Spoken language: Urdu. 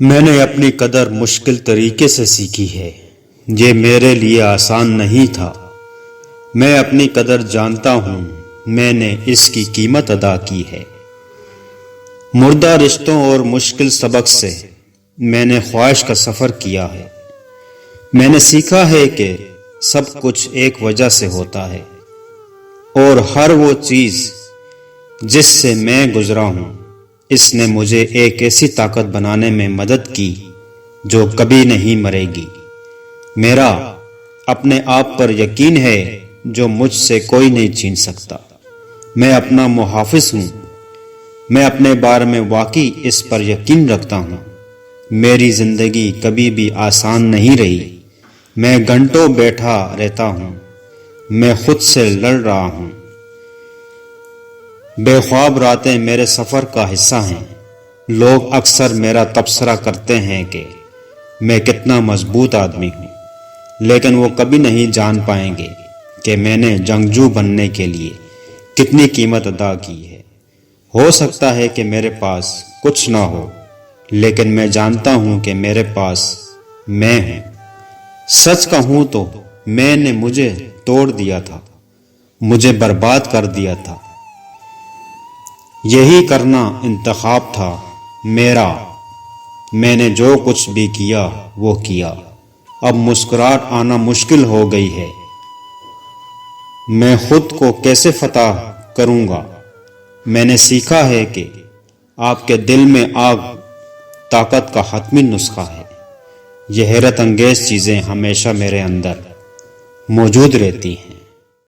میں نے اپنی قدر مشکل طریقے سے سیکھی ہے۔ یہ میرے لیے آسان نہیں تھا۔ میں اپنی قدر جانتا ہوں، میں نے اس کی قیمت ادا کی ہے۔ مردہ رشتوں اور مشکل سبق سے میں نے خواہش کا سفر کیا ہے۔ میں نے سیکھا ہے کہ سب کچھ ایک وجہ سے ہوتا ہے، اور ہر وہ چیز جس سے میں گزرا ہوں، اس نے مجھے ایک ایسی طاقت بنانے میں مدد کی جو کبھی نہیں مرے گی۔ میرا اپنے آپ پر یقین ہے جو مجھ سے کوئی نہیں چھین سکتا۔ میں اپنا محافظ ہوں۔ میں اپنے بارے میں واقعی اس پر یقین رکھتا ہوں۔ میری زندگی کبھی بھی آسان نہیں رہی۔ میں گھنٹوں بیٹھا رہتا ہوں، میں خود سے لڑ رہا ہوں۔ بے خواب راتیں میرے سفر کا حصہ ہیں۔ لوگ اکثر میرا تبصرہ کرتے ہیں کہ میں کتنا مضبوط آدمی ہوں، لیکن وہ کبھی نہیں جان پائیں گے کہ میں نے جنگجو بننے کے لیے کتنی قیمت ادا کی ہے۔ ہو سکتا ہے کہ میرے پاس کچھ نہ ہو، لیکن میں جانتا ہوں کہ میرے پاس میں ہوں۔ سچ کہوں تو میں نے مجھے توڑ دیا تھا، مجھے برباد کر دیا تھا۔ یہی کرنا انتخاب تھا میرا۔ میں نے جو کچھ بھی کیا وہ کیا۔ اب مسکراہٹ آنا مشکل ہو گئی ہے۔ میں خود کو کیسے فتح کروں گا؟ میں نے سیکھا ہے کہ آپ کے دل میں آگ طاقت کا حتمی نسخہ ہے۔ یہ حیرت انگیز چیزیں ہمیشہ میرے اندر موجود رہتی ہیں۔